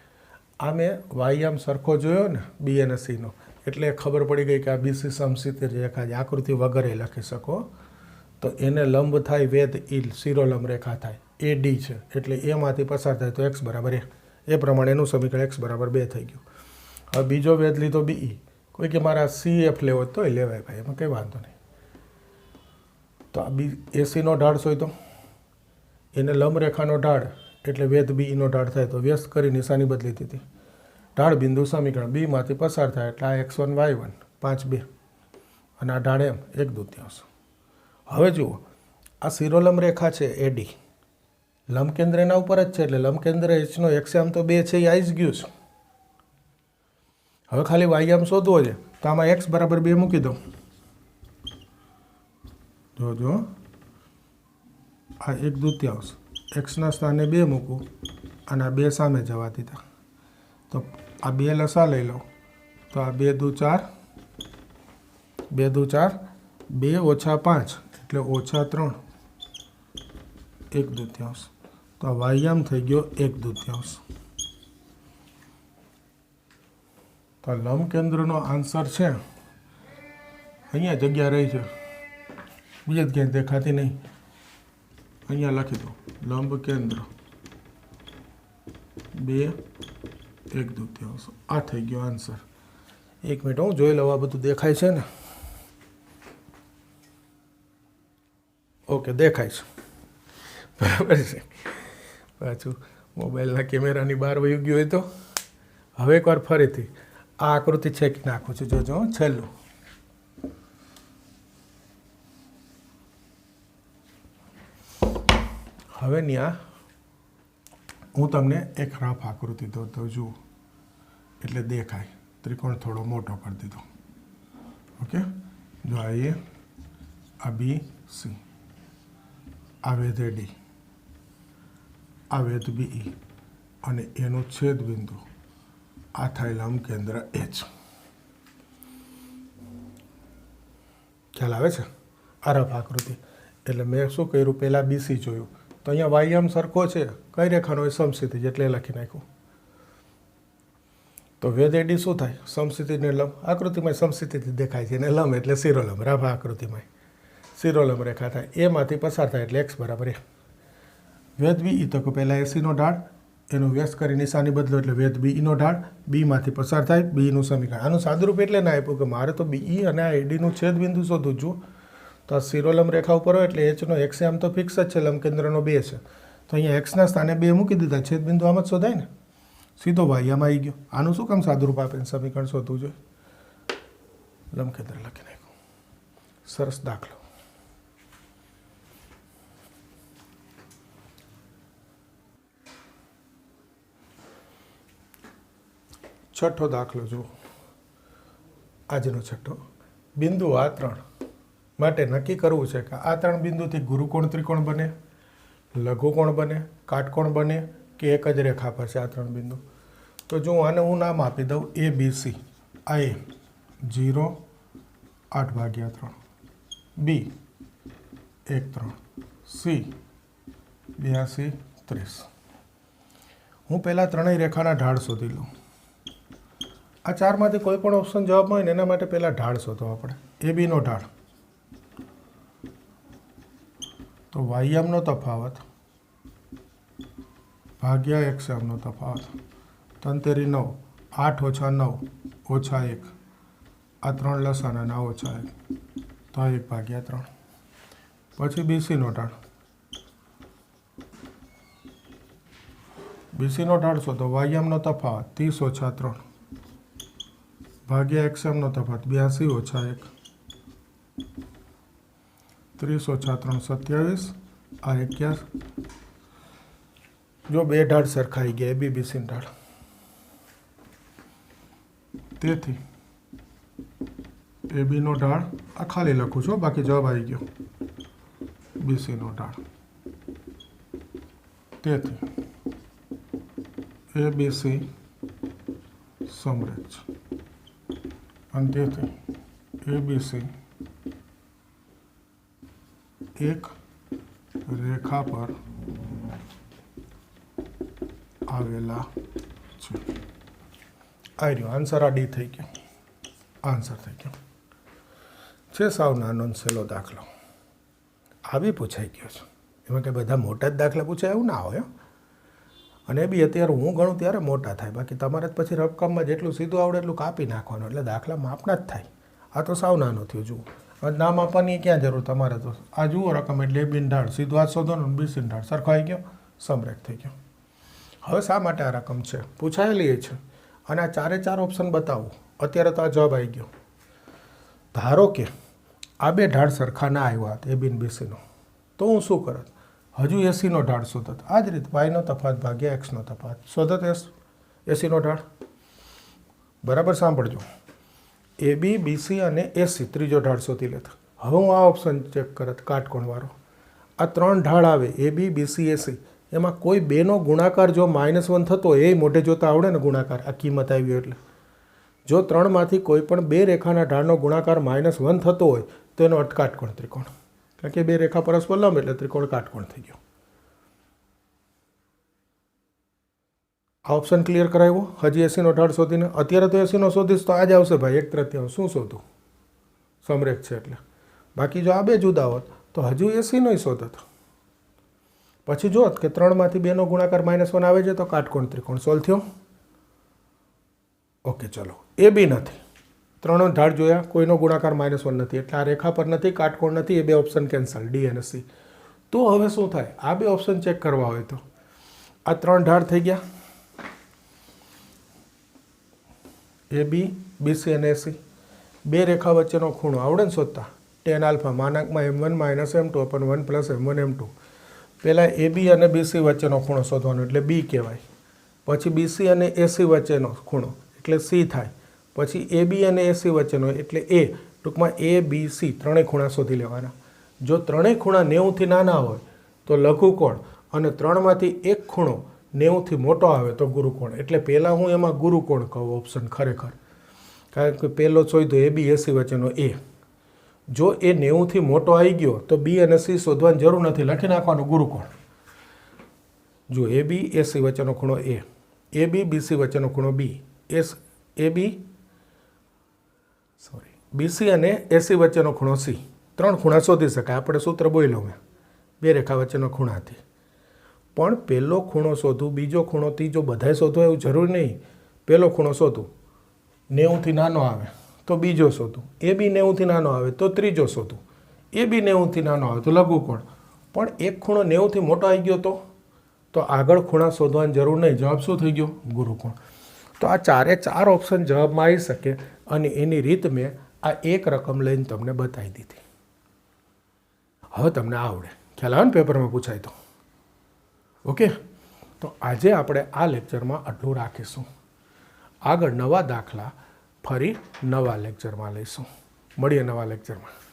આ મેં વાયામ સરખો જોયો ને બી અને સીનો, એટલે ખબર પડી ગઈ કે આ બીસી સમક્ષિતિજ રેખા આકૃતિ વગરે લખી શકો. તો એને લંબ થાય વેધ ઈ શિરોલંબ રેખા થાય, એ ડી છે એટલે એમાંથી પસાર થાય તો એક્સ બરાબર એ પ્રમાણે એનું સમીકરણ એક્સ બરાબર 2 થઈ ગયું. હવે બીજો વેધ લીધો બીઈ. કોઈ કે મારા સી એફ લેવો તોય લેવાય ભાઈ, એમાં કંઈ વાંધો નહીં. તો આ બી એસીનો ઢાળ શોધ્યો, એને લંબ રેખાનો ઢાળ એટલે વેધ બીઈનો ઢાળ થાય તો વ્યસ્ત કરી નિશાની બદલી દીધી. ઢાળ બિંદુ સમીકરણ બીમાંથી પસાર થાય એટલે આ x1 y1 5 2 અને આ ઢાળ એમ 1/2. હવે જુઓ, આ શિરોલંબ રેખા છે એડી, લંબ કેન્દ્ર એના ઉપર જ છે એટલે લંબ કેન્દ્ર એચનો એક્સિયમ તો 2 છે, એ આવી જ ગયું છે. હવે ખાલી વાયામ શોધવો છે તો આમાં x બરાબર 2 મૂકી દો. જોજો, આ 1/2 એક્સના સ્થાને 2 મૂકું અને આ 2 સામે જવા દીધા. તો આ 2 લસા લઈ લો તો આ 2 દુ 4 2 દુ 4 2 ઓછા 5 એટલે ઓછા 3 1/2. તો આ વાયામ થઈ ગયો 1/2. તો લંબ કેન્દ્રનો આન્સર છે અહીંયા જગ્યા રહી છે, બીજે જ ક્યાંય દેખાતી નહીં. અહીંયા લખી દો લંબ કેન્દ્ર 2 1/2. આ થઈ ગયો આન્સર. 1 મિનિટ હું જોઈ લઉં આ બધું દેખાય છે ને? ઓકે, દેખાય છે, બરાબર છે. પાછું મોબાઈલના કેમેરાની બહાર વયું ગયું હોય તો હવે એકવાર ફરીથી આ આકૃતિ છેકી નાખું છું. જોજો છેલ્લું. હવે ત્યાં હું તમને એક રફ આકૃતિ દઉં જુઓ એટલે દેખાય. ત્રિકોણ થોડો મોટો કરી દીધો. ઓકે, જો આ બી સી, આ વેધ ડી, આ વેધ બીઈ અને એનું છેદ બિંદુ આ થાય લંબ કેન્દ્ર એચ. ખ્યાલ આવે છે? આ રફ આકૃતિ એટલે મેં શું કર્યું, પહેલાં બીસી જોયું તો અહીંયા વાયામ સરખો છે, કઈ રેખાનો હોય? સમક્ષિતિજ, એટલે લખી નાખ્યું. તો વેધ એડી શું થાય? સમક્ષિતિજને લંબ. આકૃતિમાં સમક્ષિતિજ દેખાય છે, એને લંબ એટલે શિરોલંબ. રફ આકૃતિમાં શિરોલંબ રેખા થાય, એમાંથી પસાર થાય એટલે એક્સ બરાબર 1. વેધ બીઈ તો પહેલાં એસીનો ઢાળ, એનું વ્યસ્ત કરી નિશાની બદલો એટલે વેધ બીઈનો ઢાળ, બીમાંથી પસાર થાય બીઈનું સમીકરણ. આનું સાદુરૂપ એટલે ના આપ્યું કે મારે તો બીઈ અને આ એડીનું છેદ બિંદુ શોધું છું. તો આ શિરોલંબ રેખા ઉપર હોય એટલે એચનો એક્સિયમ તો ફિક્સ જ છે, લંબ કેન્દ્રનો 2 છે. તો અહીંયા એક્સના સ્થાને 2 મૂકી દીધા, છેદ બિંદુ આમ જ શોધાય ને, સીધો વાયામ આવી ગયો. આનું શું કામ સાદુરૂપ આપીને સમીકરણ શોધવું જોઈએ? લંબ કેન્દ્ર લખી નાખ્યું. સરસ દાખલો. છઠ્ઠો દાખલો જુઓ. આજનો છઠ્ઠો. બિંદુ આ ત્રણ માટે નક્કી કરવું છે કે આ ત્રણ બિંદુથી ગુરુકોણ ત્રિકોણ બને, લઘુકોણ બને, કાટકોણ બને કે એક જ રેખા પર છે આ ત્રણ બિંદુ. તો જો આને હું નામ આપી દઉં ABC. આ A 0 8/3, B 1 3, C 82 30. હું પહેલાં ત્રણેય રેખાના ઢાળ શોધી લઉં. આ ચારમાંથી કોઈ પણ ઓપ્શન જવાબ હોય ને એના માટે પહેલાં ઢાળ શોધો આપણે. ABનો ઢાળ તો વાયમનો તફાવત ભાગ્યા XMનો તફાવત 3 9, 8 - 9 - 1. આ 3 લસાના ના -1 તો 1/3. પછી BCનો ઢાળ. BCનો ઢાળ શોધો વાયમનો તફાવત 30 - 3 ભાગ્યા XMનો તફાવત 82 - 1. 30 - 3 27. આ 21. જો બે ઢાળ સરખાઈ ગયા ABBCની ઢાળ. તેથી ABનો ઢાળ આ ખાલી લખું છું, બાકી જવાબ આવી ગયો. BCનો ઢાળ. તેથી ABC સમરેખ છે અને તેથી ABC એક રેખા પર આવેલા છે. આ રહ્યો આન્સર. આ ડી થઈ ગયો. આન્સર થઈ ગયો છે. સાવ નાનો સહેલો દાખલો આવી પૂછાઈ ગયો છે. એમાં કંઈ બધા મોટા જ દાખલા પૂછાય એવું ના હોય. અને એ બી અત્યારે હું ગણું ત્યારે મોટા થાય. બાકી તમારે પછી રકમમાં જેટલું સીધું આવડે એટલું કાપી નાખવાનું, એટલે દાખલા માપના જ થાય. આ તો સાવ નાનો થયો. જુઓ નામ આપવાની ક્યાં જરૂર તમારે. તો આ જુઓ રકમ એટલે ABની ઢાળ સીધું આ શોધવાનું, BCની ઢાળ સરખો આવી ગયો, સમરેખ થઈ ગયો. હવે શા માટે આ રકમ છે પૂછાયેલી એ છે. અને આ ચારે ચાર ઓપ્શન બતાવો. અત્યારે તો આ જવાબ આવી ગયો. ધારો કે આ બે ઢાળ સરખા ના આવ્યા AB અને BCનો, તો હું શું કરત? હજુ ACનો ઢાળ શોધત. આ જ રીતે વાયનો તફાવત ભાગ્યા Xનો તફાવત શોધત. ACનો ઢાળ. બરાબર સાંભળજો. AB BC અને AC ત્રીજો ઢાળ શોધી લેતા. હવે હું આ ઓપ્શન ચેક કરત કાટકોણવાળો. આ ત્રણ ઢાળ આવે AB BC AC, એમાં કોઈ બેનો ગુણાકાર જો -1 થતો હોય, એ મોઢે જોતા આવડે ને ગુણાકાર, આ કિંમત આવી એટલે જો ત્રણમાંથી કોઈ પણ બે રેખાના ઢાળનો ગુણાકાર -1 થતો હોય તો એનો અર્થ કાટકોણ ત્રિકોણ. કારણ કે બે રેખા પરસ્પર લંબ એટલે ત્રિકોણ કાટકોણ થઈ ગયો. આ ઓપ્શન ક્લિયર કરાવ્યો. હજી ACનો ઢાળ શોધીને. અત્યારે તો ACનો શોધીશ તો આ જ આવશે ભાઈ 1/3. શું શોધું? સમરેખ છે એટલે. બાકી જો આ બે જુદા હોત તો હજુ ACનો શોધત. પછી જોત કે ત્રણમાંથી બેનો ગુણાકાર -1 આવે છે તો કાટકોણ ત્રિકોણ સોલ્વ થયો. ઓકે ચલો. AB નથી. ત્રણ ઢાળ જોયા, કોઈનો ગુણાકાર -1 નથી એટલે આ રેખા પર નથી, કાટકોણ નથી. એ બે ઓપ્શન કેન્સલ, D અને C. તો હવે શું થાય? આ બે ઓપ્શન ચેક કરવા હોય તો આ ત્રણ ઢાળ થઈ ગયા AB BC અને AC. બે રેખા વચ્ચેનો ખૂણો આવડે ને શોધતા? tan α (m1 - m2 / 1 + m1 m2). પહેલાં AB અને BC વચ્ચેનો ખૂણો શોધવાનો એટલે B કહેવાય. પછી BC અને AC વચ્ચેનો ખૂણો એટલે C થાય. પછી AB અને AC વચ્ચેનો એટલે A. ટૂંકમાં ABC ત્રણેય ખૂણા શોધી લેવાના. જો ત્રણેય ખૂણા 90થી નાના હોય તો લઘુકોણ, અને ત્રણમાંથી એક ખૂણો 90થી મોટો આવે તો ગુરુકોણ. એટલે પહેલાં હું એમાં ગુરુકોણ કહું ઓપ્શન ખરેખર. કારણ કે પહેલો શોધ્યો AB AC વચ્ચેનો A. જો એ 90થી મોટો આવી ગયો તો B અને C શોધવાની જરૂર નથી, લખી નાખવાનું ગુરુકોણ. જો AB AC વચ્ચેનો ખૂણો A, AB BC વચ્ચેનો ખૂણો B, BC અને AC વચ્ચેનો ખૂણો C. ત્રણ ખૂણા શોધી શકાય. આપણે સૂત્ર બોલ્યો મેં બે રેખા વચ્ચેનો ખૂણાથી. પણ પહેલો ખૂણો શોધું, બીજો ખૂણો, ત્રીજો બધાય શોધો એવું જરૂરી નહીં. પહેલો ખૂણો શોધું 90થી નાનો આવે તો બીજો શોધું, AB 90થી નાનો આવે તો ત્રીજો શોધું, AB 90થી નાનો આવે તો લઘુકોણ. પણ એક ખૂણો 90થી મોટો આવી ગયો તો આગળ ખૂણા શોધવાની જરૂર નહીં. જવાબ શું થઈ ગયો? ગુરુકોણ. તો આ ચારે ચાર ઓપ્શન જવાબમાં આવી શકે. અને એની રીત મેં આ એક રકમ લઈને તમને બતાવી દીધી. હવે તમને આવડે, ખ્યાલ આવે ને પેપરમાં પૂછાય તો. ઓકે, તો આજે આપણે આ લેક્ચરમાં આટલું રાખીશું. આગળ નવા દાખલા ફરી નવા લેક્ચરમાં લઈશું. મળીએ નવા લેક્ચરમાં.